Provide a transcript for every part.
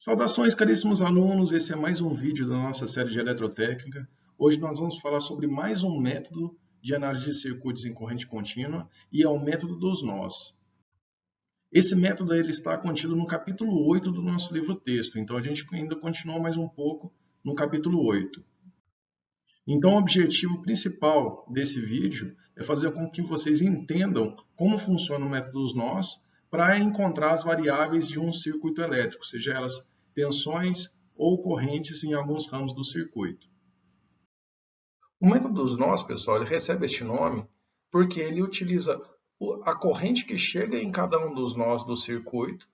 Saudações, caríssimos alunos! Esse é mais um vídeo da nossa série de eletrotécnica. Hoje nós vamos falar sobre mais um método de análise de circuitos em corrente contínua e é o método dos nós. Esse método ele está contido no capítulo 8 do nosso livro-texto, então a gente ainda continua mais um pouco no capítulo 8. Então o objetivo principal desse vídeo é fazer com que vocês entendam como funciona o método dos nós para encontrar as variáveis de um circuito elétrico, seja elas tensões ou correntes em alguns ramos do circuito. O método dos nós, pessoal, ele recebe este nome porque ele utiliza a corrente que chega em cada um dos nós do circuito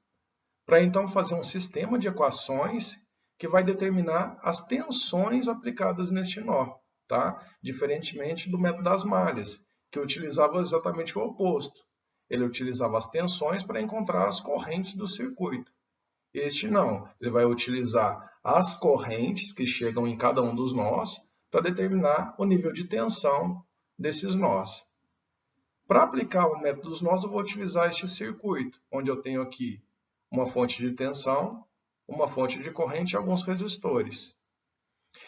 para então fazer um sistema de equações que vai determinar as tensões aplicadas neste nó, tá? Diferentemente do método das malhas, que utilizava exatamente o oposto. Ele utilizava as tensões para encontrar as correntes do circuito. Este não, ele vai utilizar as correntes que chegam em cada um dos nós para determinar o nível de tensão desses nós. Para aplicar o método dos nós, eu vou utilizar este circuito, onde eu tenho aqui uma fonte de tensão, uma fonte de corrente e alguns resistores.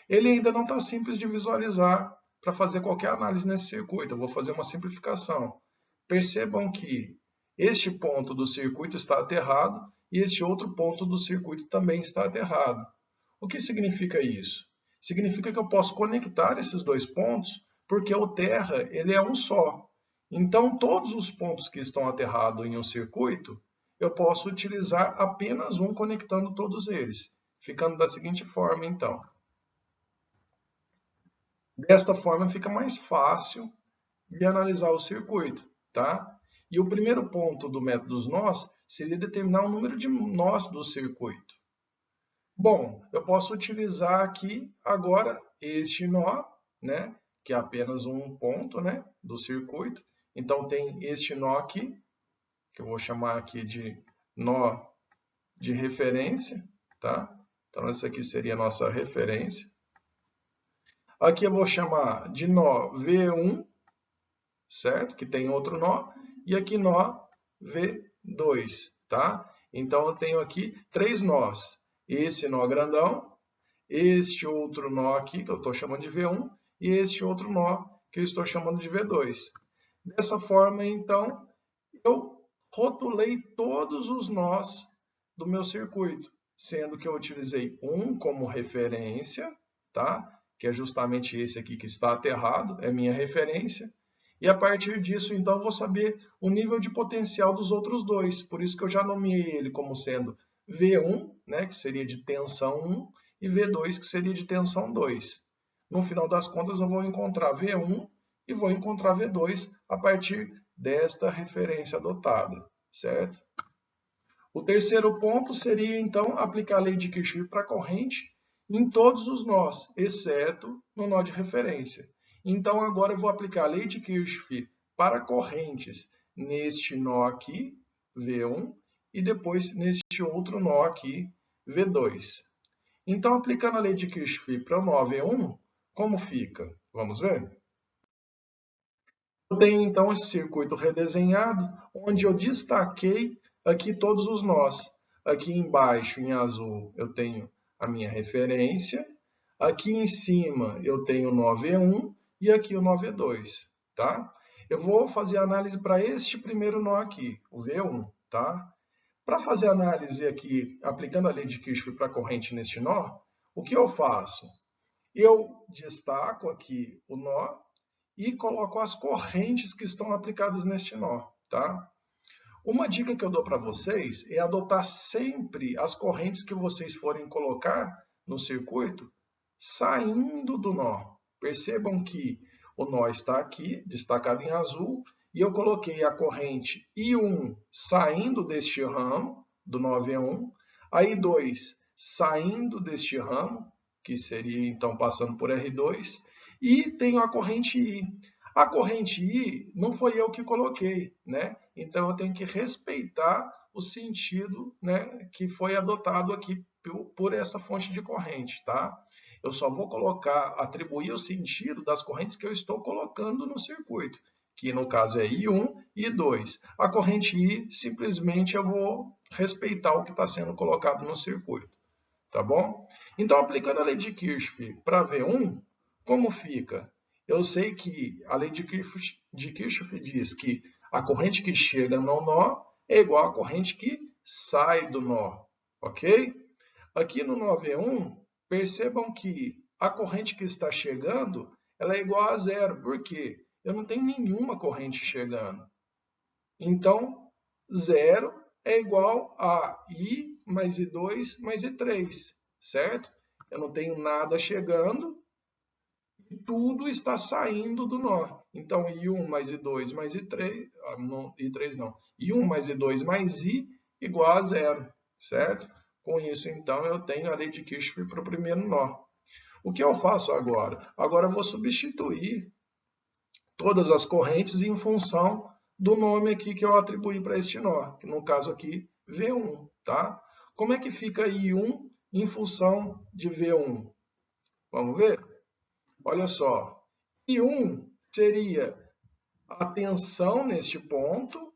Ele ainda não está simples de visualizar para fazer qualquer análise nesse circuito. Eu vou fazer uma simplificação. Percebam que este ponto do circuito está aterrado e este outro ponto do circuito também está aterrado. O que significa isso? Significa que eu posso conectar esses dois pontos porque o terra ele é um só. Então, todos os pontos que estão aterrados em um circuito, eu posso utilizar apenas um conectando todos eles, ficando da seguinte forma, então. Desta forma, fica mais fácil de analisar o circuito, tá? E o primeiro ponto do método dos nós seria determinar o número de nós do circuito. Bom, eu posso utilizar aqui agora este nó, né? Que é apenas um ponto, né? Do circuito. Então, tem este nó aqui, que eu vou chamar aqui de nó de referência, tá? Então, essa aqui seria a nossa referência. Aqui eu vou chamar de nó V1, certo? Que tem outro nó. E aqui nó V2, tá? Então, eu tenho aqui três nós. Esse nó grandão, este outro nó aqui, que eu estou chamando de V1, e este outro nó, que eu estou chamando de V2. Dessa forma, então, eu rotulei todos os nós do meu circuito, sendo que eu utilizei um como referência, tá? Que é justamente esse aqui que está aterrado, é minha referência. E a partir disso, então, eu vou saber o nível de potencial dos outros dois. Por isso que eu já nomeei ele como sendo V1, né, que seria de tensão 1, e V2, que seria de tensão 2. No final das contas, eu vou encontrar V1 e vou encontrar V2 a partir desta referência adotada, certo? O terceiro ponto seria, então, aplicar a lei de Kirchhoff para a corrente em todos os nós, exceto no nó de referência. Então, agora eu vou aplicar a lei de Kirchhoff para correntes neste nó aqui, V1, e depois neste outro nó aqui, V2. Então, aplicando a lei de Kirchhoff para o nó V1, como fica? Vamos ver? Eu tenho, então, esse circuito redesenhado, onde eu destaquei aqui todos os nós. Aqui embaixo, em azul, eu tenho a minha referência. Aqui em cima, eu tenho o nó V1 e aqui o nó V2, tá? Eu vou fazer a análise para este primeiro nó aqui, o V1, tá? Para fazer a análise aqui, aplicando a lei de Kirchhoff para a corrente neste nó, o que eu faço? Eu destaco aqui o nó e coloco as correntes que estão aplicadas neste nó, tá? Uma dica que eu dou para vocês é adotar sempre as correntes que vocês forem colocar no circuito saindo do nó. Percebam que o nó está aqui, destacado em azul, e eu coloquei a corrente I1 saindo deste ramo, do nó V1, a I2 saindo deste ramo, que seria então passando por R2, e tenho a corrente I. A corrente I não foi eu que coloquei, né? Então eu tenho que respeitar o sentido, né, que foi adotado aqui por essa fonte de corrente, tá? Eu só vou atribuir o sentido das correntes que eu estou colocando no circuito, que no caso é I1 e I2. A corrente I, simplesmente eu vou respeitar o que está sendo colocado no circuito. tá bom? Então, aplicando a lei de Kirchhoff para V1, como fica? Eu sei que a lei de Kirchhoff diz que a corrente que chega no nó é igual à corrente que sai do nó, ok? Aqui no nó V1, percebam que a corrente que está chegando ela é igual a zero. Por quê? Eu não tenho nenhuma corrente chegando. Então, zero é igual a I mais I2 mais I3, certo? Eu não tenho nada chegando e tudo está saindo do nó. Então, I1 mais I2 mais I3, não, I3 não, I1 mais I2 mais I igual a zero, certo? Com isso, então, eu tenho a lei de Kirchhoff para o primeiro nó. O que eu faço agora? Agora eu vou substituir todas as correntes em função do nome aqui que eu atribuí para este nó, que no caso aqui, V1, tá? Como é que fica I1 em função de V1? Vamos ver? Olha só, I1 seria a tensão neste ponto,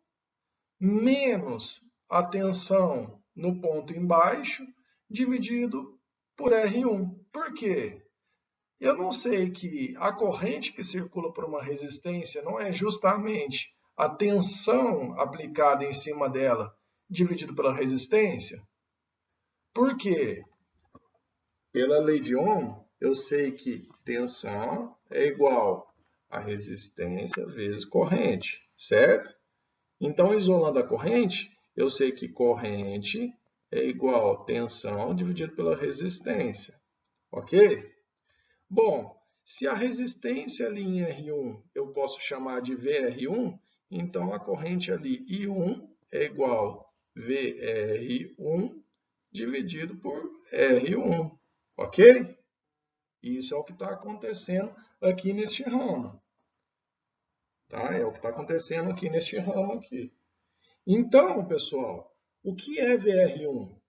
menos a tensão no ponto embaixo, dividido por R1. Por quê? Eu não sei que a corrente que circula por uma resistência não é justamente a tensão aplicada em cima dela dividido pela resistência? Por quê? Pela lei de Ohm, eu sei que tensão é igual a resistência vezes corrente, certo? Então, isolando a corrente, eu sei que corrente é igual a tensão dividido pela resistência, ok? Bom, se a resistência ali em R1 eu posso chamar de VR1, então a corrente ali I1 é igual a VR1 dividido por R1, ok? Isso é o que está acontecendo aqui neste ramo, tá? É o que está acontecendo aqui neste ramo aqui. Então, pessoal, o que é VR1?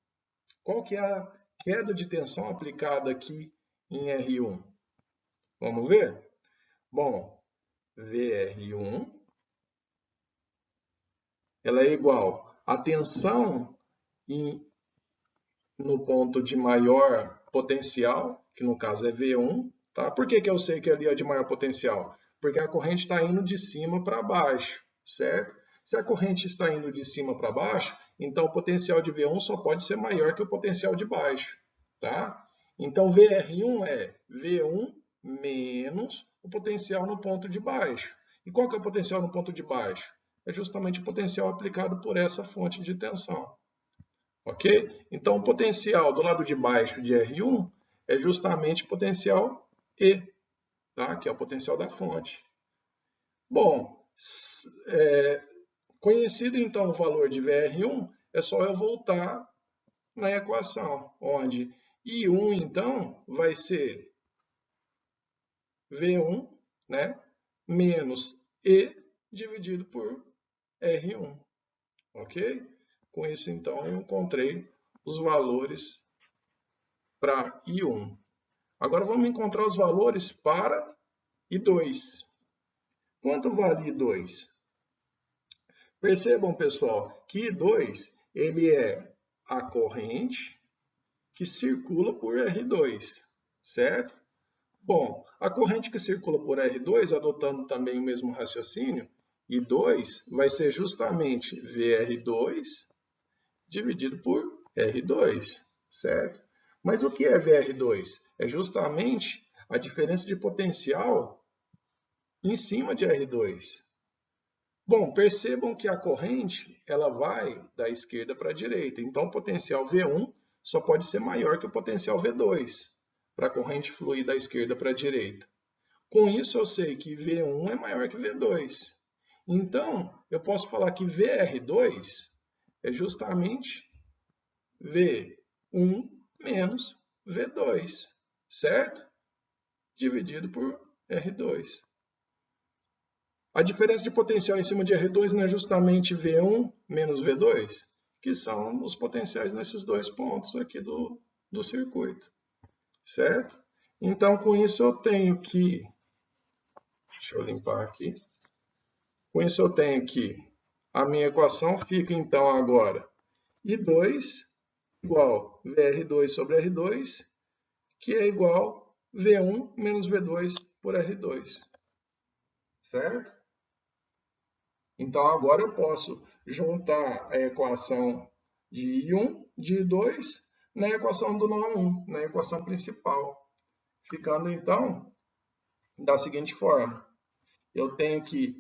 Qual que é a queda de tensão aplicada aqui em R1? Vamos ver? Bom, VR1 ela é igual a tensão no ponto de maior potencial, que no caso é V1. Tá? Por que eu sei que ali é de maior potencial? Porque a corrente está indo de cima para baixo, certo? Se a corrente está indo de cima para baixo, então o potencial de V1 só pode ser maior que o potencial de baixo. Tá? Então, VR1 é V1 menos o potencial no ponto de baixo. E qual que é o potencial no ponto de baixo? É justamente o potencial aplicado por essa fonte de tensão. Ok? Então, o potencial do lado de baixo de R1 é justamente o potencial E, tá? Que é o potencial da fonte. Bom, conhecido então o valor de VR1, é só eu voltar na equação, onde I1 então vai ser V1, né, menos E dividido por R1, ok? Com isso, então, eu encontrei os valores para I1. Agora, vamos encontrar os valores para I2. Quanto vale I2? Percebam, pessoal, que I2 ele é a corrente que circula por R2, certo? Bom, a corrente que circula por R2, adotando também o mesmo raciocínio, I2 vai ser justamente VR2 dividido por R2, certo? Mas o que é VR2? É justamente a diferença de potencial em cima de R2. Bom, percebam que a corrente ela vai da esquerda para a direita, então o potencial V1 só pode ser maior que o potencial V2 para a corrente fluir da esquerda para a direita. Com isso, eu sei que V1 é maior que V2. Então, eu posso falar que VR2 é justamente V1 menos V2, certo? Dividido por R2. A diferença de potencial em cima de R2 não é justamente V1 menos V2? Que são os potenciais nesses dois pontos aqui do circuito, certo? Então, com isso eu tenho que... Deixa eu limpar aqui. Com isso eu tenho que... A minha equação fica, então, agora I2 igual VR2 sobre R2, que é igual V1 menos V2 por R2. Certo? Então, agora eu posso juntar a equação de I1, de I2, na equação do nó 1, na equação principal. Ficando, então, da seguinte forma. Eu tenho que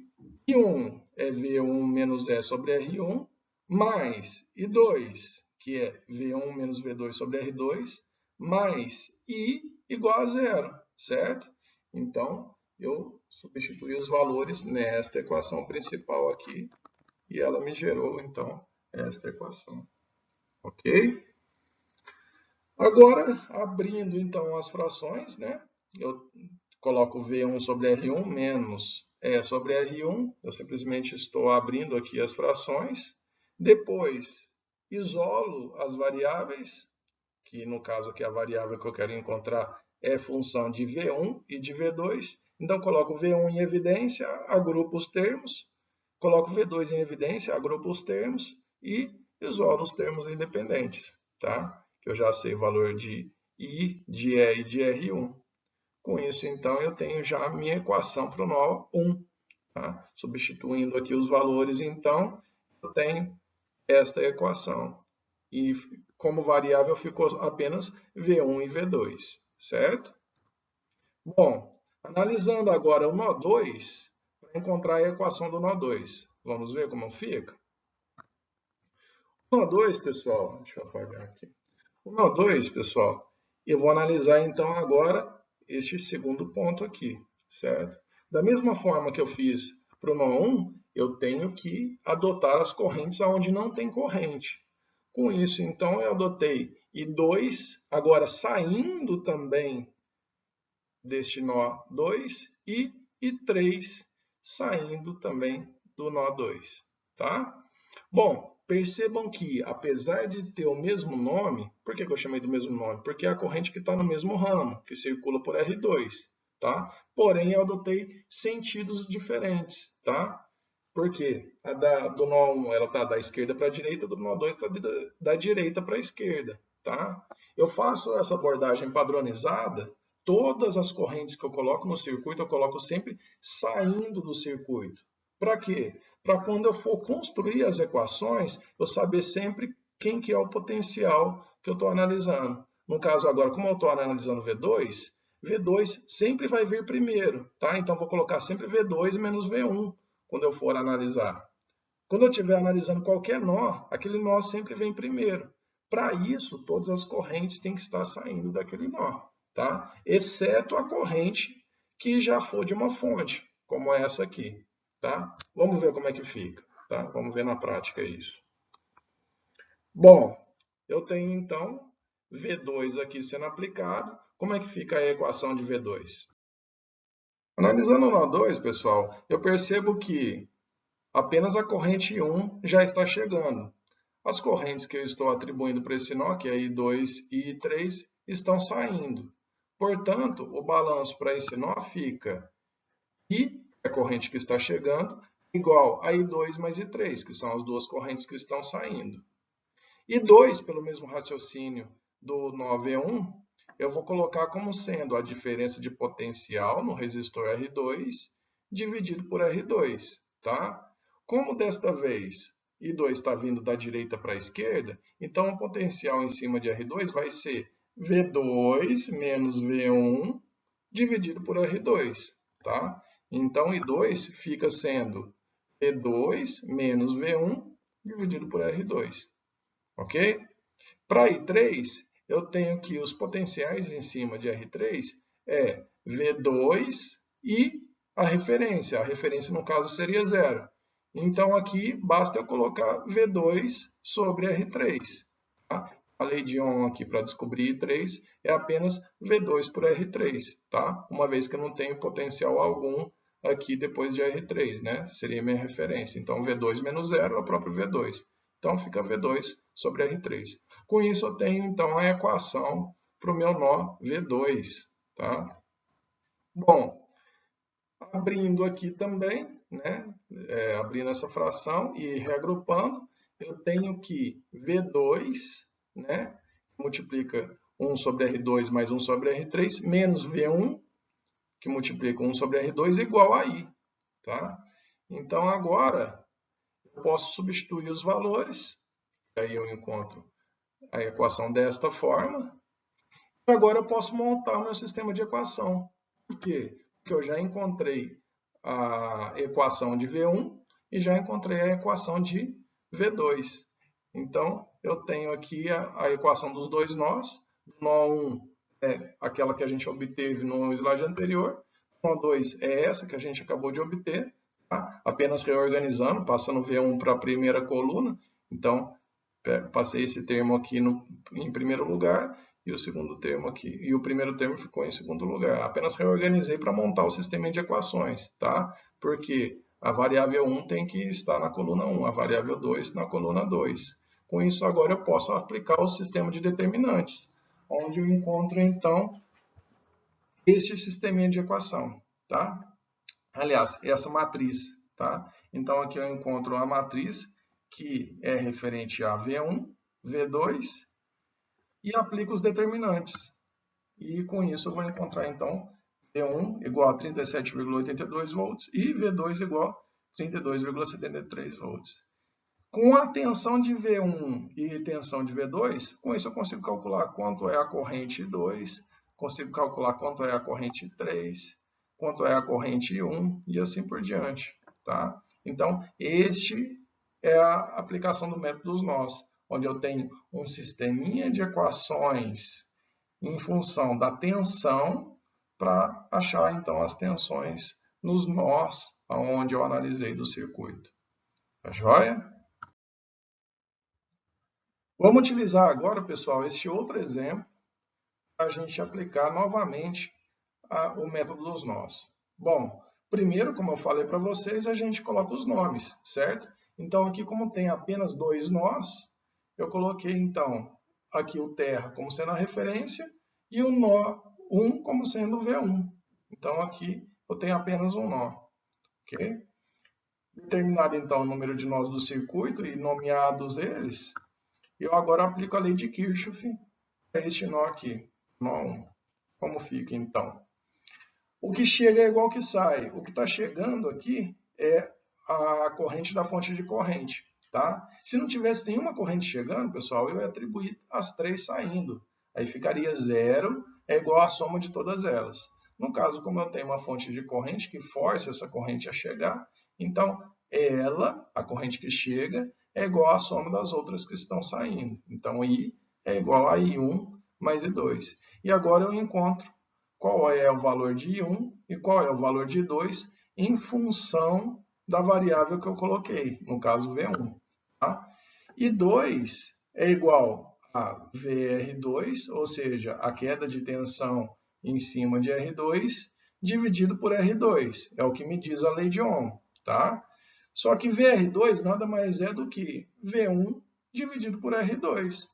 I1 é V1 menos E sobre R1, mais I2, que é V1 menos V2 sobre R2, mais I igual a zero, certo? Então, eu substituí os valores nesta equação principal aqui, e ela me gerou, então, esta equação. Ok? Agora, abrindo, então, as frações, né? Eu coloco V1 sobre R1 menos E sobre R1. Eu simplesmente estou abrindo aqui as frações. Depois, isolo as variáveis, que no caso aqui a variável que eu quero encontrar é função de V1 e de V2. Então, coloco V1 em evidência, agrupo os termos. Coloco V2 em evidência, agrupo os termos e isolo os termos independentes, tá? Que eu já sei o valor de I, de E e de R1. Com isso, então, eu tenho já a minha equação para o nó 1. Tá? Substituindo aqui os valores, então, eu tenho esta equação. E como variável ficou apenas V1 e V2, certo? Bom, analisando agora o nó 2, para encontrar a equação do nó 2. Vamos ver como fica? O nó 2, pessoal, deixa eu apagar aqui. O nó 2, pessoal, eu vou analisar então agora este segundo ponto aqui, certo? Da mesma forma que eu fiz para o nó 1, eu tenho que adotar as correntes onde não tem corrente. Com isso, então, eu adotei I2, agora saindo também deste nó 2, e I3 saindo também do nó 2, tá? Bom, percebam que, apesar de ter o mesmo nome, por que eu chamei do mesmo nome? Porque é a corrente que está no mesmo ramo, que circula por R2, tá? Porém, eu adotei sentidos diferentes, tá? Por quê? Do nó 1 ela está da esquerda para a direita, do nó 2 está da direita para a esquerda, tá? Eu faço essa abordagem padronizada, todas as correntes que eu coloco no circuito, eu coloco sempre saindo do circuito. Para quê? Para quando eu for construir as equações, eu saber sempre quem que é o potencial que eu estou analisando. No caso agora, como eu estou analisando V2, V2 sempre vai vir primeiro, tá? Então, vou colocar sempre V2 menos V1 quando eu for analisar. Quando eu estiver analisando qualquer nó, aquele nó sempre vem primeiro. Para isso, todas as correntes têm que estar saindo daquele nó, tá? Exceto a corrente que já for de uma fonte, como essa aqui. Tá? Vamos ver como é que fica. Tá? Vamos ver na prática isso. Bom, eu tenho então V2 aqui sendo aplicado. Como é que fica a equação de V2? Analisando o nó 2, pessoal, eu percebo que apenas a corrente 1 já está chegando. As correntes que eu estou atribuindo para esse nó, que é I2 e I3, estão saindo. Portanto, o balanço para esse nó fica I, a corrente que está chegando, igual a I2 mais I3, que são as duas correntes que estão saindo. I2, pelo mesmo raciocínio do nó V1, eu vou colocar como sendo a diferença de potencial no resistor R2 dividido por R2, tá? Como desta vez I2 está vindo da direita para a esquerda, então o potencial em cima de R2 vai ser V2 menos V1 dividido por R2, tá? Então, I2 fica sendo V2 menos V1 dividido por R2, ok? Para I3, eu tenho que os potenciais em cima de R3 é V2 e a referência. A referência, no caso, seria zero. Então, aqui, basta eu colocar V2 sobre R3. Tá? A lei de Ohm aqui para descobrir I3 é apenas V2 por R3, tá? Uma vez que eu não tenho potencial algum aqui depois de R3, né? Seria minha referência. Então, V2 menos zero é o próprio V2. Então, fica V2 sobre R3. Com isso, eu tenho, então, a equação para o meu nó V2, tá? Bom, abrindo aqui também, né? Abrindo essa fração e reagrupando, eu tenho que V2 né? Multiplica 1 sobre R2 mais 1 sobre R3, menos V1, que multiplica 1 sobre R2, igual a I. Tá? Então, agora, eu posso substituir os valores. Aí eu encontro a equação desta forma. E agora eu posso montar o meu sistema de equação. Por quê? Porque eu já encontrei a equação de V1 e já encontrei a equação de V2. Então, eu tenho aqui a equação dos dois nós. Nó 1 é aquela que a gente obteve no slide anterior. Nó 2 é essa que a gente acabou de obter. Tá? Apenas reorganizando, passando V1 para a primeira coluna. Então, passei esse termo aqui em primeiro lugar e o segundo termo aqui. E o primeiro termo ficou em segundo lugar. Apenas reorganizei para montar o sistema de equações. Tá? Porque a variável 1 tem que estar na coluna 1, a variável 2 na coluna 2. Com isso, agora eu posso aplicar o sistema de determinantes, onde eu encontro, então, este sisteminha de equação. Tá? Aliás, essa matriz. Tá? Então, aqui eu encontro a matriz, que é referente a V1, V2, e aplico os determinantes. E com isso eu vou encontrar, então, V1 igual a 37,82 volts e V2 igual a 32,73 volts. Com a tensão de V1 e tensão de V2, com isso eu consigo calcular quanto é a corrente 2, consigo calcular quanto é a corrente 3, quanto é a corrente 1 e assim por diante. Tá? Então, este é a aplicação do método dos nós, onde eu tenho um sisteminha de equações em função da tensão para achar, então, as tensões nos nós, onde eu analisei do circuito. Tá joia? Vamos utilizar agora, pessoal, este outro exemplo para a gente aplicar novamente o método dos nós. Bom, primeiro, como eu falei para vocês, a gente coloca os nomes, certo? Então, aqui como tem apenas dois nós, eu coloquei, então, aqui o terra como sendo a referência e o nó 1 como sendo o V1. Então, aqui eu tenho apenas um nó, ok? Determinado, então, o número de nós do circuito e nomeados eles, eu agora aplico a lei de Kirchhoff a este nó aqui, nó 1. Como fica, então? O que chega é igual ao que sai. O que está chegando aqui é a corrente da fonte de corrente. Tá? Se não tivesse nenhuma corrente chegando, pessoal, eu ia atribuir as três saindo. Aí ficaria 0 é igual à soma de todas elas. No caso, como eu tenho uma fonte de corrente que força essa corrente a chegar, então ela, a corrente que chega, é igual à soma das outras que estão saindo. Então, I é igual a I1 mais I2. E agora eu encontro qual é o valor de I1 e qual é o valor de I2 em função da variável que eu coloquei, no caso V1. Tá? I2 é igual a VR2, ou seja, a queda de tensão em cima de R2, dividido por R2. É o que me diz a lei de Ohm. Tá? Só que VR2 nada mais é do que V1 dividido por R2,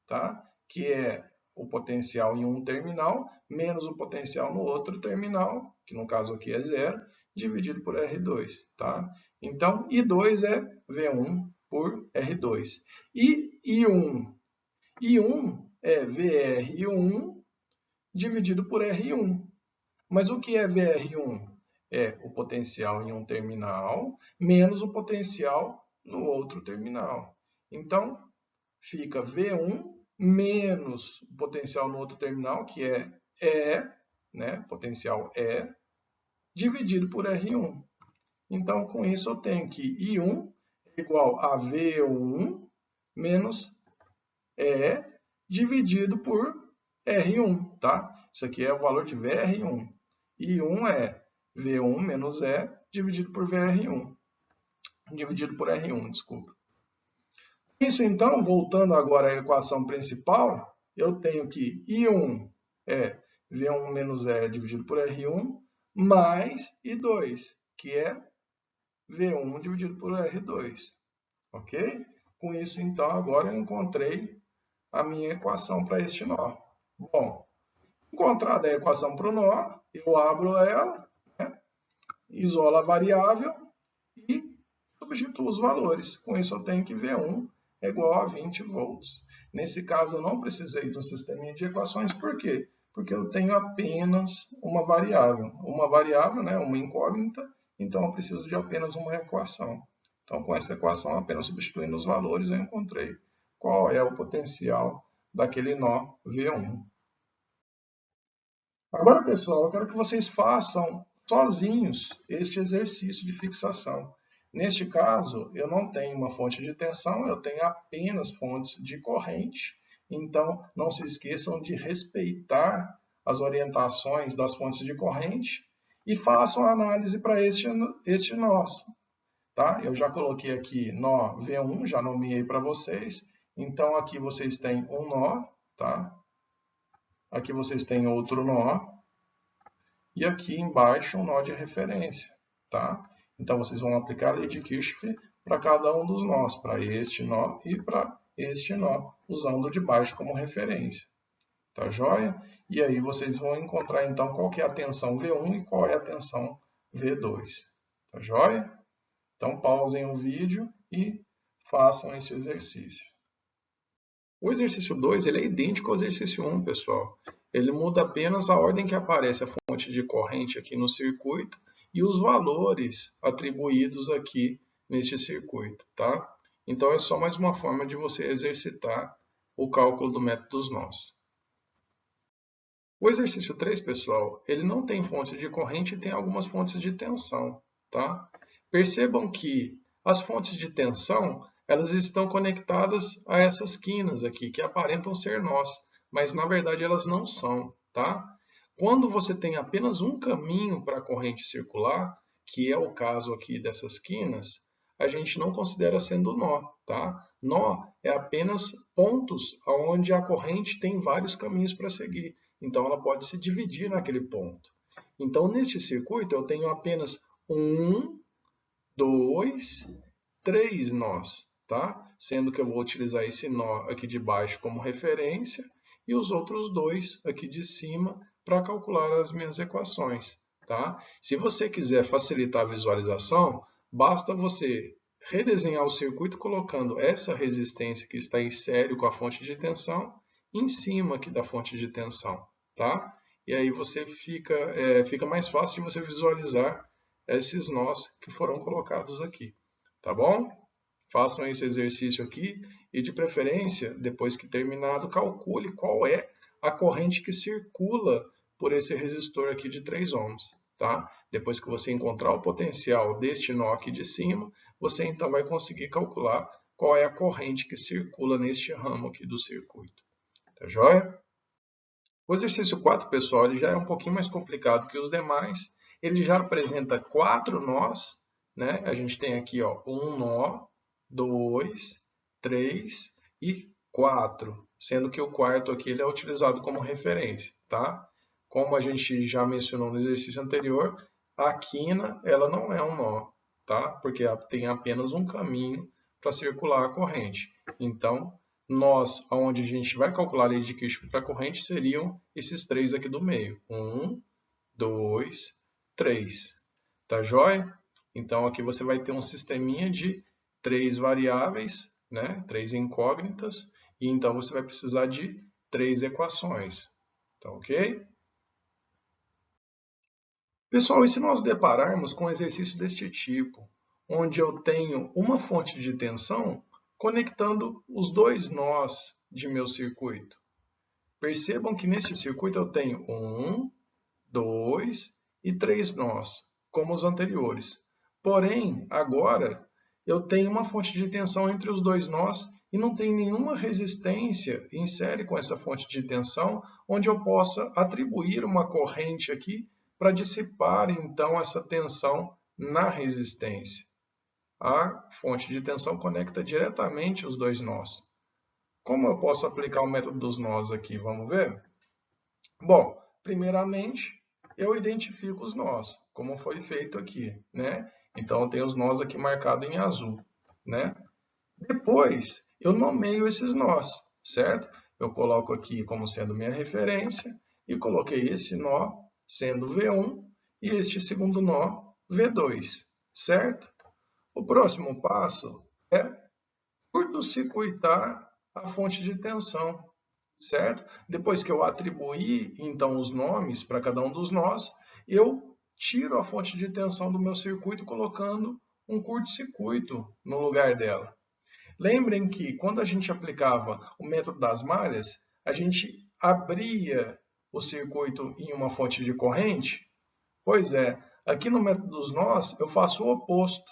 tá? Que é o potencial em um terminal menos o potencial no outro terminal, que no caso aqui é 0, dividido por R2. Tá? Então, I2 é V1 por R2. E I1? I1 é VR1 dividido por R1. Mas o que é VR1? É o potencial em um terminal menos o potencial no outro terminal. Então, fica V1 menos o potencial no outro terminal, que é E, né? Potencial E, dividido por R1. Então, com isso, eu tenho que I1 é igual a V1 menos E dividido por R1, tá? Isso aqui é o valor de VR1. I1 é V1 menos E dividido por VR1. Dividido por R1, desculpa. Isso, então, voltando agora à equação principal, eu tenho que I1 é V1 menos E dividido por R1, mais I2, que é V1 dividido por R2. Ok? Com isso, então, agora eu encontrei a minha equação para este nó. Bom, encontrada a equação para o nó, eu abro ela, né? Isolo a variável e substituo os valores. Com isso, eu tenho que V1 é igual a 20 volts. Nesse caso, eu não precisei de um sistema de equações, por quê? Porque eu tenho apenas uma variável. Uma variável, né, uma incógnita, então eu preciso de apenas uma equação. Então, com essa equação, apenas substituindo os valores, eu encontrei qual é o potencial daquele nó V1. Agora, pessoal, eu quero que vocês façam sozinhos este exercício de fixação. Neste caso, eu não tenho uma fonte de tensão, eu tenho apenas fontes de corrente. Então, não se esqueçam de respeitar as orientações das fontes de corrente e façam a análise para este nó. Tá? Eu já coloquei aqui nó V1, já nomeei para vocês. Então, aqui vocês têm um nó, tá? Aqui vocês têm outro nó. E aqui embaixo um nó de referência, tá? Então, vocês vão aplicar a lei de Kirchhoff para cada um dos nós, para este nó e para este nó, usando o de baixo como referência. Tá joia? E aí vocês vão encontrar, então, qual que é a tensão V1 e qual é a tensão V2. Tá joia? Então, pausem o vídeo e façam esse exercício. O exercício 2 ele é idêntico ao exercício 1, pessoal. Ele muda apenas a ordem que aparece a fonte de corrente aqui no circuito e os valores atribuídos aqui neste circuito, tá? Então, é só mais uma forma de você exercitar o cálculo do método dos nós. O exercício 3, pessoal, ele não tem fonte de corrente e tem algumas fontes de tensão, tá? Percebam que as fontes de tensão, elas estão conectadas a essas quinas aqui, que aparentam ser nós, mas na verdade elas não são, tá? Quando você tem apenas um caminho para a corrente circular, que é o caso aqui dessas quinas, a gente não considera sendo nó, tá? Nó é apenas pontos onde a corrente tem vários caminhos para seguir. Então, ela pode se dividir naquele ponto. Então, neste circuito, eu tenho apenas 1, 2, 3 nós, tá? Sendo que eu vou utilizar esse nó aqui de baixo como referência e os outros dois aqui de cima para calcular as minhas equações, tá? Se você quiser facilitar a visualização, basta você redesenhar o circuito colocando essa resistência que está em série com a fonte de tensão em cima aqui da fonte de tensão, tá? E aí você fica mais fácil de você visualizar esses nós que foram colocados aqui, tá bom? Façam esse exercício aqui e, de preferência, depois que terminado, calcule qual é a corrente que circula por esse resistor aqui de 3 ohms, tá? Depois que você encontrar o potencial deste nó aqui de cima, você então vai conseguir calcular qual é a corrente que circula neste ramo aqui do circuito. Tá joia? O exercício 4, pessoal, ele já é um pouquinho mais complicado que os demais. Ele já apresenta 4 nós, né? A gente tem aqui, ó, um nó, 2, 3 e 4, sendo que o quarto aqui ele é utilizado como referência, tá? Como a gente já mencionou no exercício anterior, a quina ela não é um nó, tá? Porque tem apenas um caminho para circular a corrente. Então, nós, onde a gente vai calcular a lei de Kirchhoff para a corrente, seriam esses 3 aqui do meio. 1, 2, 3. Tá joia? Então, aqui você vai ter um sisteminha de 3 variáveis, né? 3 incógnitas, e então você vai precisar de 3 equações. Tá ok? Pessoal, e se nós depararmos com um exercício deste tipo, onde eu tenho uma fonte de tensão conectando os 2 nós de meu circuito? Percebam que neste circuito eu tenho 1, 2 e 3 nós, como os anteriores. Porém, agora eu tenho uma fonte de tensão entre os 2 nós e não tem nenhuma resistência em série com essa fonte de tensão, onde eu possa atribuir uma corrente aqui para dissipar então essa tensão na resistência. A fonte de tensão conecta diretamente os 2 nós. Como eu posso aplicar o método dos nós aqui? Vamos ver? Bom, primeiramente, eu identifico os nós, como foi feito aqui, né? Então, eu tenho os nós aqui marcados em azul, né? Depois, eu nomeio esses nós, certo? Eu coloco aqui como sendo minha referência e coloquei esse nó sendo V1 e este segundo nó V2, certo? O próximo passo é, por curto-circuitar a fonte de tensão, certo? Depois que eu atribuir, então, os nomes para cada um dos nós, eu tiro a fonte de tensão do meu circuito colocando um curto-circuito no lugar dela. Lembrem que quando a gente aplicava o método das malhas, a gente abria o circuito em uma fonte de corrente. Pois é, aqui no método dos nós eu faço o oposto.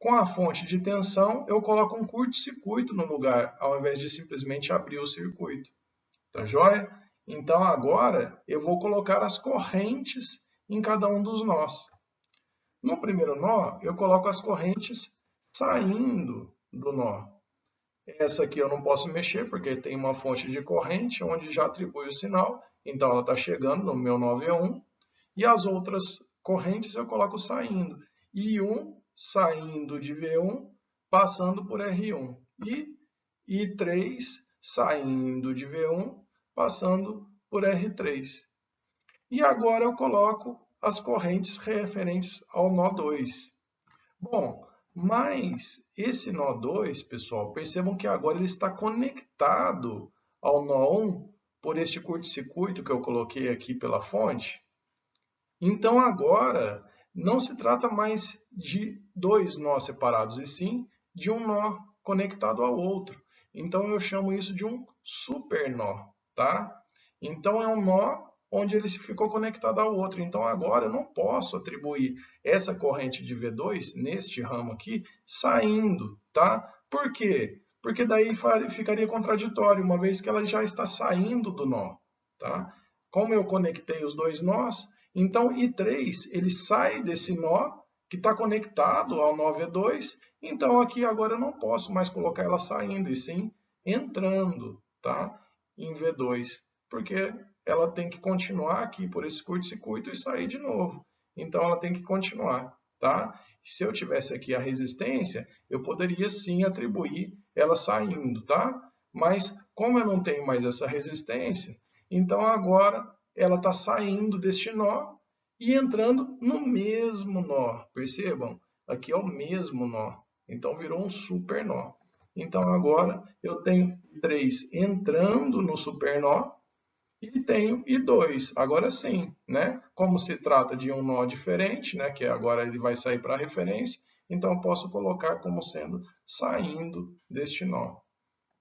Com a fonte de tensão, eu coloco um curto-circuito no lugar, ao invés de simplesmente abrir o circuito. Tá joia? Então agora eu vou colocar as correntes em cada um dos nós. No primeiro nó, eu coloco as correntes saindo do nó. Essa aqui eu não posso mexer porque tem uma fonte de corrente onde já atribui o sinal, então ela está chegando no meu nó V1. E as outras correntes eu coloco saindo. I1 saindo de V1, passando por R1. E I3 saindo de V1, passando por R3. E agora eu coloco as correntes referentes ao nó 2. Bom, mas esse nó 2, pessoal, percebam que agora ele está conectado ao nó 1 por este curto-circuito que eu coloquei aqui pela fonte. Então agora não se trata mais de dois nós separados, e sim de um nó conectado ao outro. Então eu chamo isso de um supernó, tá? Então é um nó onde ele ficou conectado ao outro. Então agora eu não posso atribuir essa corrente de V2 neste ramo aqui saindo, tá? Por quê? Porque daí ficaria contraditório, uma vez que ela já está saindo do nó, tá? Como eu conectei os dois nós, então I3 ele sai desse nó que está conectado ao nó V2, então aqui agora eu não posso mais colocar ela saindo, e sim entrando, tá? Em V2, porque ela tem que continuar aqui por esse curto-circuito e sair de novo. Então ela tem que continuar, tá? Se eu tivesse aqui a resistência, eu poderia sim atribuir ela saindo, tá? Mas como eu não tenho mais essa resistência, então agora ela está saindo deste nó e entrando no mesmo nó. Percebam? Aqui é o mesmo nó. Então virou um supernó. Então agora eu tenho 3 entrando no supernó e tenho I2. Agora sim, né? Como se trata de um nó diferente, né? Que agora ele vai sair para a referência, então eu posso colocar como sendo saindo deste nó.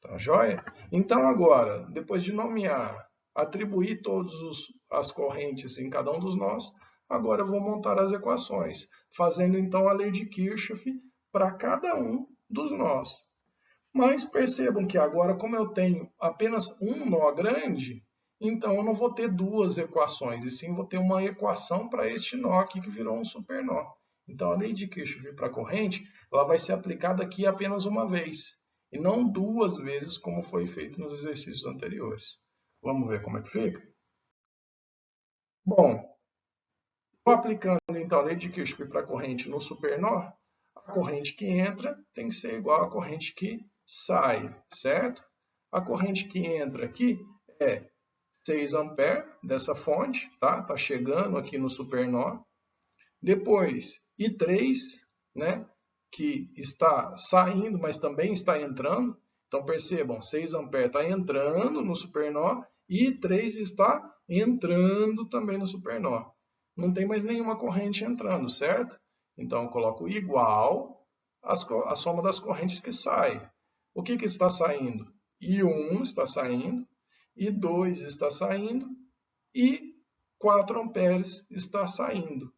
Tá joia? Então agora, depois de nomear, atribuir todas as correntes em cada um dos nós, agora eu vou montar as equações, fazendo então a lei de Kirchhoff para cada um dos nós. Mas percebam que agora, como eu tenho apenas um nó grande, então eu não vou ter duas equações, e sim vou ter uma equação para este nó aqui que virou um supernó. Então a lei de Kirchhoff para a corrente, ela vai ser aplicada aqui apenas uma vez, e não duas vezes como foi feito nos exercícios anteriores. Vamos ver como é que fica? Bom, estou aplicando então a lei de Kirchhoff para a corrente no supernó, a corrente que entra tem que ser igual à corrente que sai, certo? A corrente que entra aqui é 6 amperes dessa fonte, tá? Tá chegando aqui no supernó. Depois, I3, né? Que está saindo, mas também está entrando. Então, percebam, 6 amperes está entrando no supernó e I3 está entrando também no supernó. Não tem mais nenhuma corrente entrando, certo? Então, eu coloco igual a soma das correntes que saem. O que está saindo? I1 está saindo, I2 está saindo e 4 amperes está saindo.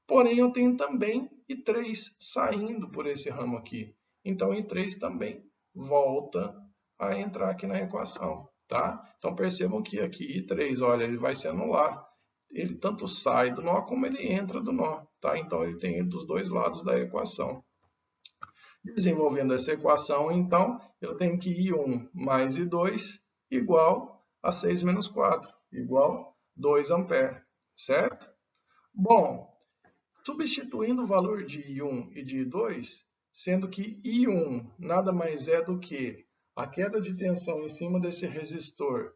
Porém, eu tenho também I3 saindo por esse ramo aqui. Então, I3 também volta a entrar aqui na equação, tá? Então, percebam que aqui I3, olha, ele vai se anular. Ele tanto sai do nó como ele entra do nó, tá? Então, ele tem dos dois lados da equação. Desenvolvendo essa equação, então, eu tenho que I1 mais I2 igual a 6 menos 4, igual 2 amperes, certo? Bom, substituindo o valor de I1 e de I2, sendo que I1 nada mais é do que a queda de tensão em cima desse resistor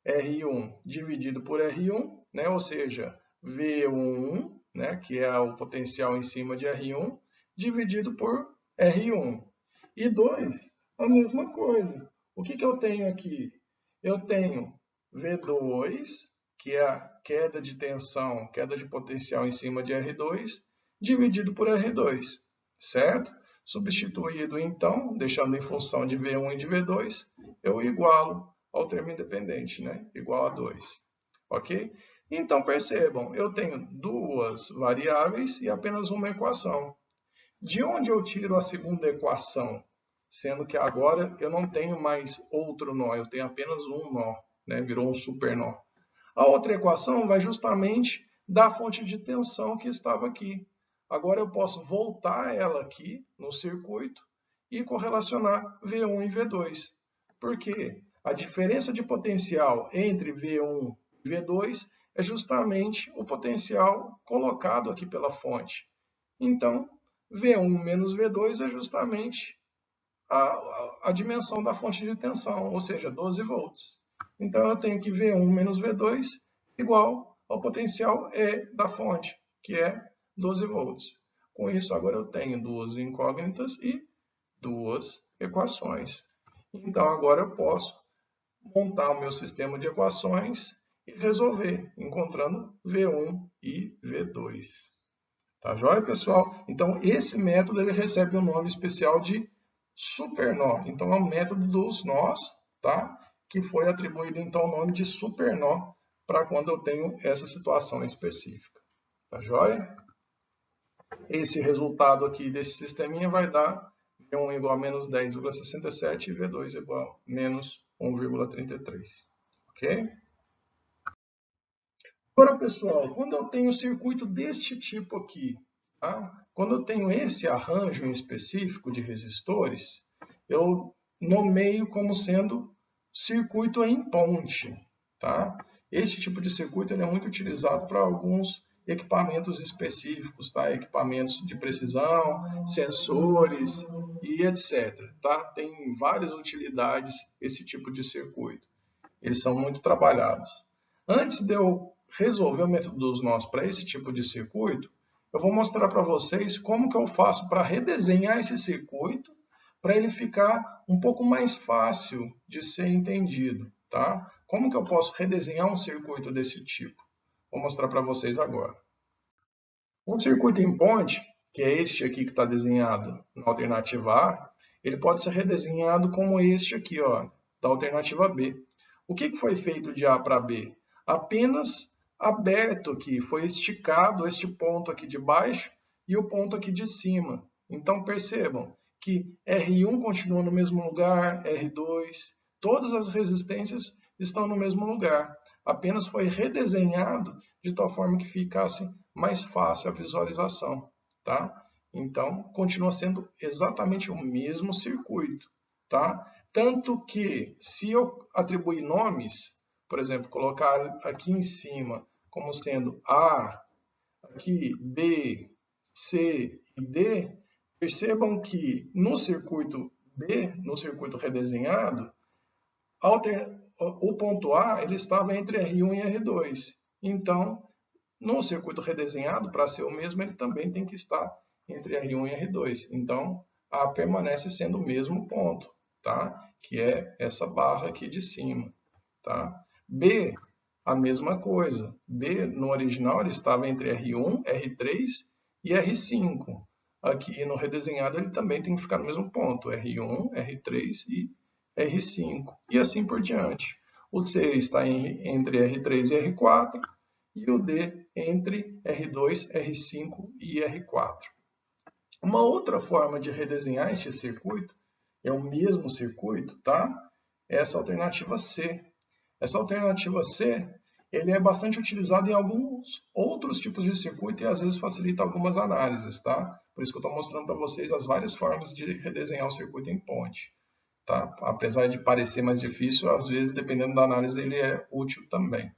R1 dividido por R1, né? Ou seja, V1, né? Que é o potencial em cima de R1, dividido por R1. I2 A mesma coisa. O que eu tenho aqui? Eu tenho V2, que é a queda de tensão, queda de potencial em cima de R2, dividido por R2, certo? Substituído, então, deixando em função de V1 e de V2, eu igualo ao termo independente, né? Igual a 2, ok? Então, percebam, eu tenho duas variáveis e apenas uma equação. De onde eu tiro a segunda equação? Sendo que agora eu não tenho mais outro nó, eu tenho apenas um nó, né? Virou um super nó. A outra equação vai justamente da fonte de tensão que estava aqui. Agora eu posso voltar ela aqui no circuito e correlacionar V1 e V2. Por quê? A diferença de potencial entre V1 e V2 é justamente o potencial colocado aqui pela fonte. Então, V1 menos V2 é justamente a dimensão da fonte de tensão, ou seja, 12 volts. Então, eu tenho que V1 menos V2 igual ao potencial E da fonte, que é 12 volts. Com isso, agora eu tenho duas incógnitas e duas equações. Então, agora eu posso montar o meu sistema de equações e resolver, encontrando V1 e V2. Tá joia, pessoal? Então, esse método ele recebe o nome especial de supernó. Então, é o método dos nós, tá? Que foi atribuído, então, o nome de supernó para quando eu tenho essa situação específica. Tá joia? Esse resultado aqui desse sisteminha vai dar V1 igual a menos 10,67 e V2 igual a menos 1,33. Ok? Agora, pessoal, quando eu tenho um circuito deste tipo aqui, tá? Quando eu tenho esse arranjo em específico de resistores, eu nomeio como sendo circuito em ponte. Tá? Este tipo de circuito ele é muito utilizado para alguns equipamentos específicos, tá? Equipamentos de precisão, sensores e etc. Tá? Tem várias utilidades esse tipo de circuito. Eles são muito trabalhados. Antes de eu resolver o método dos nós para esse tipo de circuito, eu vou mostrar para vocês como que eu faço para redesenhar esse circuito para ele ficar um pouco mais fácil de ser entendido, tá? Como que eu posso redesenhar um circuito desse tipo? Vou mostrar para vocês agora. Um circuito em ponte, que é este aqui que está desenhado na alternativa A, ele pode ser redesenhado como este aqui, ó, da alternativa B. O que foi feito de A para B? Apenas aberto aqui, foi esticado este ponto aqui de baixo e o ponto aqui de cima. Então percebam que R1 continua no mesmo lugar, R2, todas as resistências estão no mesmo lugar. Apenas foi redesenhado de tal forma que ficasse mais fácil a visualização, tá? Então, continua sendo exatamente o mesmo circuito, tá? Tanto que, se eu atribuir nomes, por exemplo, colocar aqui em cima como sendo A, aqui B, C e D, percebam que no circuito B, no circuito redesenhado, o ponto A ele estava entre R1 e R2. Então, no circuito redesenhado, para ser o mesmo, ele também tem que estar entre R1 e R2. Então, A permanece sendo o mesmo ponto, tá? Que é essa barra aqui de cima. Tá? B, a mesma coisa. B, no original, ele estava entre R1, R3 e R5. Aqui no redesenhado, ele também tem que ficar no mesmo ponto, R1, R3 e R5. E assim por diante. O C está entre R3 e R4 e o D entre R2, R5 e R4. Uma outra forma de redesenhar este circuito é o mesmo circuito, tá? Essa alternativa C. Essa alternativa C, ele é bastante utilizado em alguns outros tipos de circuito e às vezes facilita algumas análises, tá? Por isso que eu estou mostrando para vocês as várias formas de redesenhar o circuito em ponte, tá? Apesar de parecer mais difícil, às vezes, dependendo da análise, ele é útil também.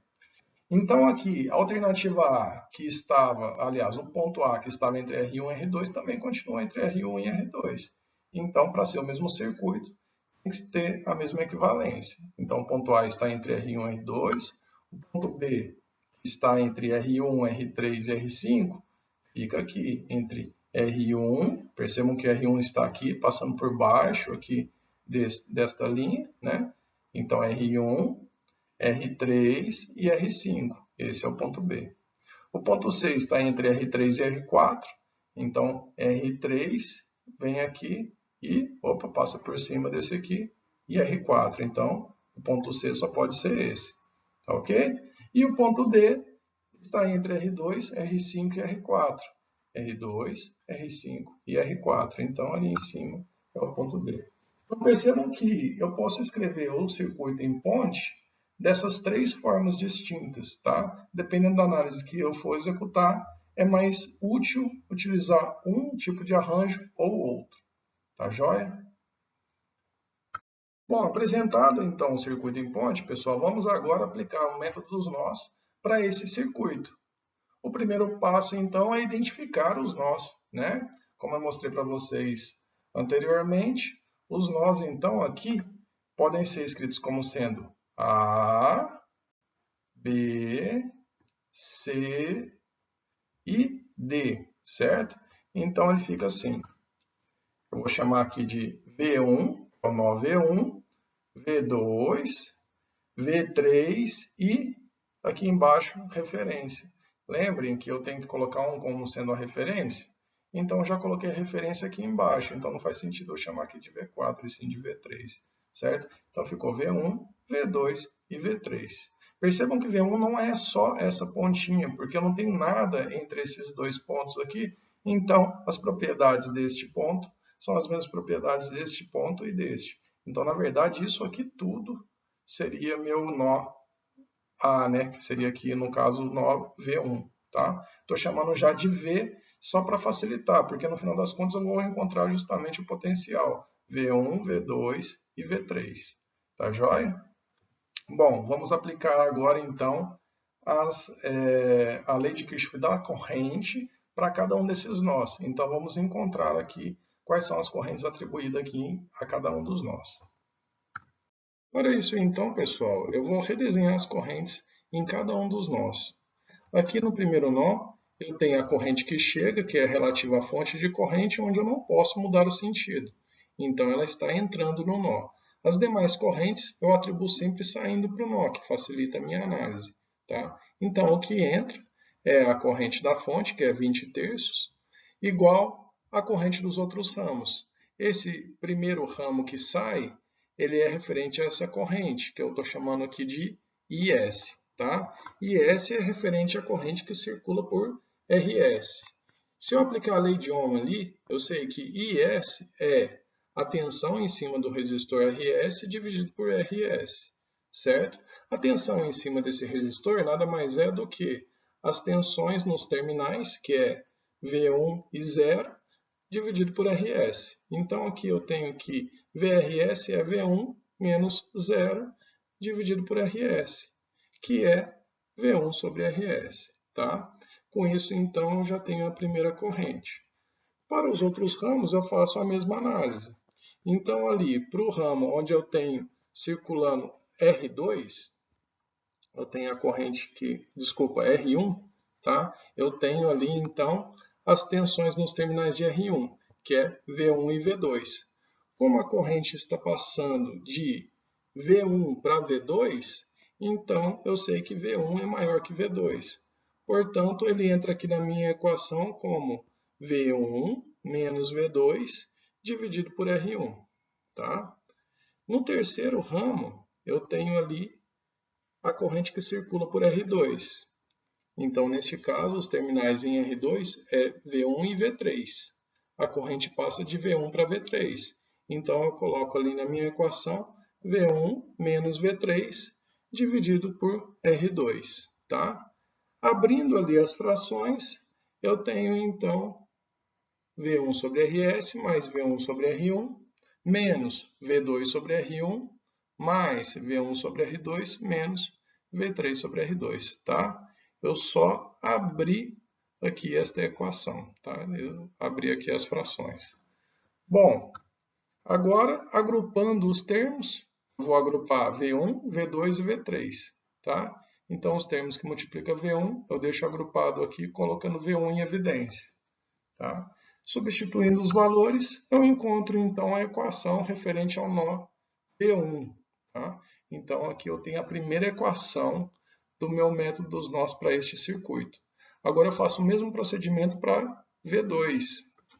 Então, aqui, a alternativa A, que estava, aliás, o ponto A, que estava entre R1 e R2, também continua entre R1 e R2. Então, para ser o mesmo circuito, tem que ter a mesma equivalência. Então, o ponto A está entre R1 e R2, o ponto B está entre R1, R3 e R5, fica aqui entre R1, percebam que R1 está aqui, passando por baixo aqui desta linha, né? Então, R1, R3 e R5. Esse é o ponto B. O ponto C está entre R3 e R4. Então, R3 vem aqui e, passa por cima desse aqui e R4. Então, o ponto C só pode ser esse. Tá ok? E o ponto D está entre R2, R5 e R4. R2, R5 e R4. Então, ali em cima é o ponto D. Então, percebam que eu posso escrever o circuito em ponte dessas três formas distintas, tá? Dependendo da análise que eu for executar, é mais útil utilizar um tipo de arranjo ou outro. Tá joia? Bom, apresentado então o circuito em ponte, pessoal, vamos agora aplicar o método dos nós para esse circuito. O primeiro passo, então, é identificar os nós, né? Como eu mostrei para vocês anteriormente, os nós, então, aqui podem ser escritos como sendo A, B, C e D, certo? Então, ele fica assim. Eu vou chamar aqui de V1, o nó V1, V2, V3 e aqui embaixo, referência. Lembrem que eu tenho que colocar um como sendo a referência? Então, eu já coloquei a referência aqui embaixo. Então, não faz sentido eu chamar aqui de V4 e sim de V3, certo? Então, ficou V1, V2 e V3. Percebam que V1 não é só essa pontinha, porque eu não tenho nada entre esses dois pontos aqui. Então, as propriedades deste ponto são as mesmas propriedades deste ponto e deste. Então, na verdade, isso aqui tudo seria meu nó A, né? Que seria aqui, no caso, o nó V1, tá? Estou chamando já de V só para facilitar, porque no final das contas eu vou encontrar justamente o potencial V1, V2 e V3. Tá joia? Bom, vamos aplicar agora, então, a lei de Kirchhoff da corrente para cada um desses nós. Então, vamos encontrar aqui quais são as correntes atribuídas aqui a cada um dos nós. Para isso, então, pessoal, eu vou redesenhar as correntes em cada um dos nós. Aqui no primeiro nó, eu tenho a corrente que chega, que é relativa à fonte de corrente, onde eu não posso mudar o sentido. Então, ela está entrando no nó. As demais correntes eu atribuo sempre saindo para o nó, que facilita a minha análise. Tá? Então, o que entra é a corrente da fonte, que é 20 terços, igual à corrente dos outros ramos. Esse primeiro ramo que sai, ele é referente a essa corrente, que eu estou chamando aqui de IS. Tá? IS é referente à corrente que circula por RS. Se eu aplicar a lei de Ohm ali, eu sei que IS é a tensão em cima do resistor RS dividido por RS, certo? A tensão em cima desse resistor nada mais é do que as tensões nos terminais, que é V1 e 0, dividido por RS. Então, aqui eu tenho que VRS é V1 menos 0 dividido por RS, que é V1 sobre RS. Tá? Com isso, então, eu já tenho a primeira corrente. Para os outros ramos, eu faço a mesma análise. Então, ali, para o ramo onde eu tenho circulando R2, eu tenho a corrente R1, tá? Eu tenho ali, então, as tensões nos terminais de R1, que é V1 e V2. Como a corrente está passando de V1 para V2, então eu sei que V1 é maior que V2. Portanto, ele entra aqui na minha equação como V1 menos V2 dividido por R1. Tá? No terceiro ramo, eu tenho ali a corrente que circula por R2. Então, neste caso, os terminais em R2 é V1 e V3. A corrente passa de V1 para V3. Então, eu coloco ali na minha equação V1 menos V3 dividido por R2. Tá? Abrindo ali as frações, eu tenho, então, V1 sobre RS mais V1 sobre R1 menos V2 sobre R1 mais V1 sobre R2 menos V3 sobre R2. Tá? Eu só abri aqui esta equação. Tá? Eu abri aqui as frações. Bom, agora, agrupando os termos, vou agrupar V1, V2 e V3. Tá? Então, os termos que multiplicam V1, eu deixo agrupado aqui, colocando V1 em evidência. Tá? Substituindo os valores, eu encontro então a equação referente ao nó V1. Tá? Então aqui eu tenho a primeira equação do meu método dos nós para este circuito. Agora eu faço o mesmo procedimento para V2,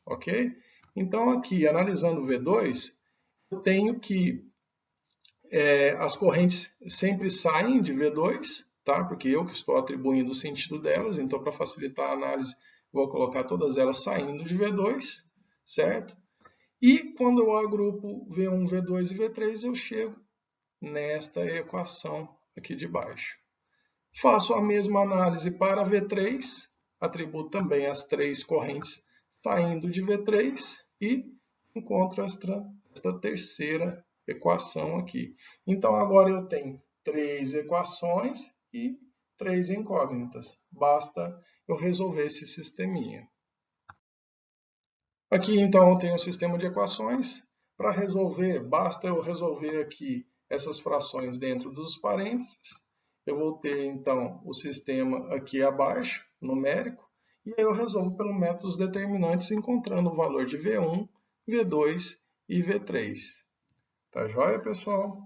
ok? Então aqui, analisando o V2, eu tenho que as correntes sempre saem de V2, tá? Porque eu que estou atribuindo o sentido delas, então para facilitar a análise, vou colocar todas elas saindo de V2, certo? E quando eu agrupo V1, V2 e V3, eu chego nesta equação aqui de baixo. Faço a mesma análise para V3, atribuo também as três correntes saindo de V3 e encontro esta terceira equação aqui. Então agora eu tenho três equações e três incógnitas. Basta eu resolver esse sisteminha. Aqui então eu tenho um sistema de equações. Para resolver, basta eu resolver aqui essas frações dentro dos parênteses. Eu vou ter então o sistema aqui abaixo, numérico, e aí eu resolvo pelo método dos determinantes, encontrando o valor de V1, V2 e V3. Tá joia, pessoal?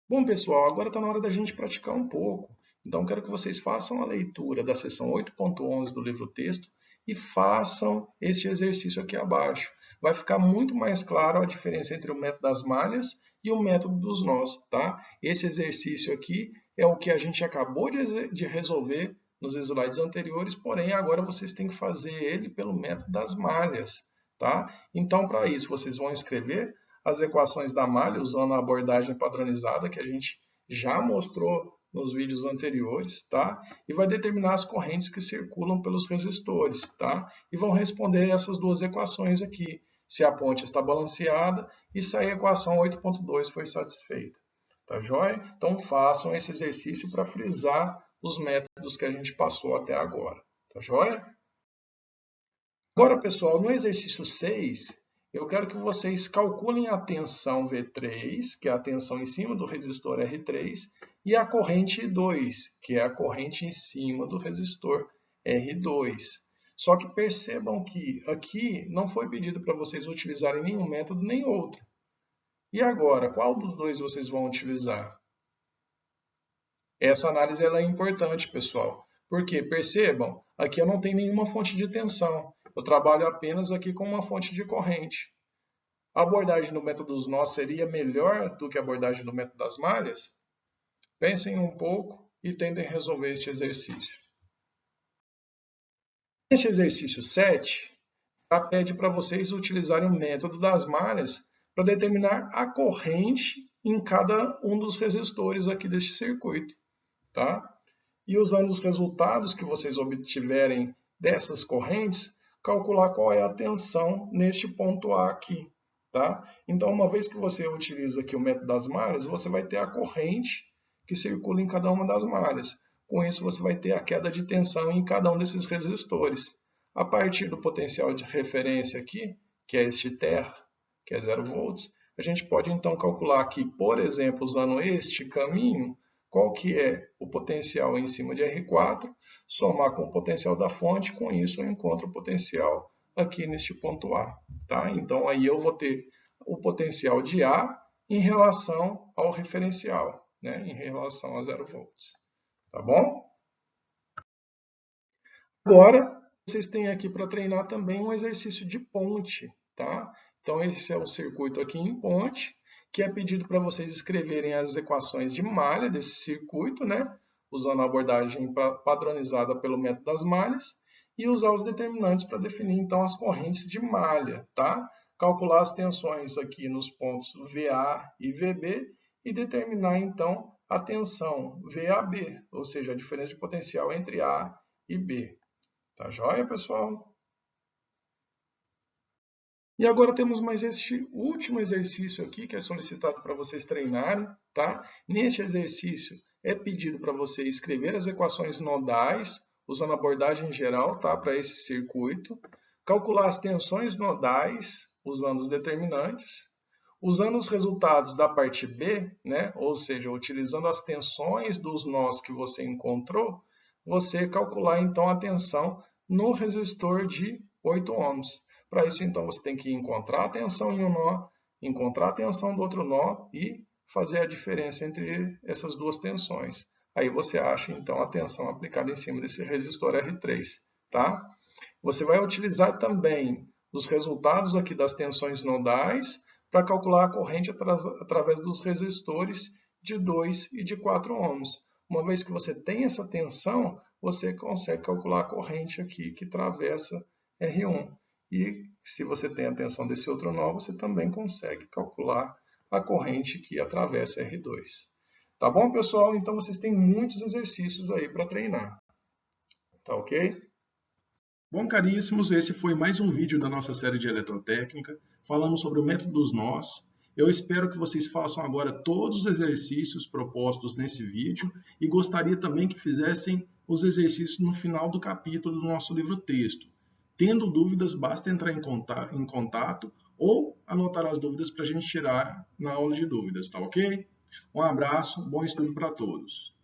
Bom, pessoal, agora está na hora da gente praticar um pouco. Então, quero que vocês façam a leitura da seção 8.11 do livro-texto e façam este exercício aqui abaixo. Vai ficar muito mais claro a diferença entre o método das malhas e o método dos nós, tá? Esse exercício aqui é o que a gente acabou de resolver nos slides anteriores, porém, agora vocês têm que fazer ele pelo método das malhas, tá? Então, para isso, vocês vão escrever as equações da malha usando a abordagem padronizada que a gente já mostrou nos vídeos anteriores, tá? E vai determinar as correntes que circulam pelos resistores, tá? E vão responder essas duas equações aqui, se a ponte está balanceada e se a equação 8.2 foi satisfeita. Tá joia? Então façam esse exercício para frisar os métodos que a gente passou até agora. Tá joia? Agora, pessoal, no exercício 6, eu quero que vocês calculem a tensão V3, que é a tensão em cima do resistor R3, e a corrente I2, que é a corrente em cima do resistor R2. Só que percebam que aqui não foi pedido para vocês utilizarem nenhum método nem outro. E agora, qual dos dois vocês vão utilizar? Essa análise ela é importante, pessoal. Porque, percebam, aqui eu não tenho nenhuma fonte de tensão. Eu trabalho apenas aqui com uma fonte de corrente. A abordagem do método dos nós seria melhor do que a abordagem do método das malhas? Pensem um pouco e tentem resolver este exercício. Este exercício 7 já pede para vocês utilizarem o método das malhas para determinar a corrente em cada um dos resistores aqui deste circuito, tá? E usando os resultados que vocês obtiverem dessas correntes, calcular qual é a tensão neste ponto A aqui, tá? Então, uma vez que você utiliza aqui o método das malhas, você vai ter a corrente que circula em cada uma das malhas. Com isso, você vai ter a queda de tensão em cada um desses resistores. A partir do potencial de referência aqui, que é este TR, que é 0 volts, a gente pode então calcular aqui, por exemplo, usando este caminho, qual que é o potencial em cima de R4, somar com o potencial da fonte, com isso eu encontro o potencial aqui neste ponto A. Tá? Então aí eu vou ter o potencial de A em relação ao referencial, né? Em relação a 0 volts. Tá bom? Agora, vocês têm aqui para treinar também um exercício de ponte. Tá? Então esse é o circuito aqui em ponte, que é pedido para vocês escreverem as equações de malha desse circuito, né? Usando a abordagem padronizada pelo método das malhas, e usar os determinantes para definir então as correntes de malha, tá? Calcular as tensões aqui nos pontos VA e VB e determinar então a tensão VAB, ou seja, a diferença de potencial entre A e B. Tá joia, pessoal? E agora temos mais este último exercício aqui, que é solicitado para vocês treinarem, tá? Neste exercício é pedido para você escrever as equações nodais, usando a abordagem geral, tá? Para esse circuito. Calcular as tensões nodais, usando os determinantes. Usando os resultados da parte B, né? Ou seja, utilizando as tensões dos nós que você encontrou, você calcular então a tensão no resistor de 8 ohms. Para isso, então, você tem que encontrar a tensão em um nó, encontrar a tensão do outro nó e fazer a diferença entre essas duas tensões. Aí você acha, então, a tensão aplicada em cima desse resistor R3, tá? Você vai utilizar também os resultados aqui das tensões nodais para calcular a corrente através dos resistores de 2 e de 4 ohms. Uma vez que você tem essa tensão, você consegue calcular a corrente aqui que atravessa R1. E se você tem a tensão desse outro nó, você também consegue calcular a corrente que atravessa R2. Tá bom, pessoal? Então vocês têm muitos exercícios aí para treinar. Tá ok? Bom, caríssimos, esse foi mais um vídeo da nossa série de eletrotécnica. Falamos sobre o método dos nós. Eu espero que vocês façam agora todos os exercícios propostos nesse vídeo e gostaria também que fizessem os exercícios no final do capítulo do nosso livro-texto. Tendo dúvidas, basta entrar em contato ou anotar as dúvidas para a gente tirar na aula de dúvidas, tá ok? Um abraço, bom estudo para todos.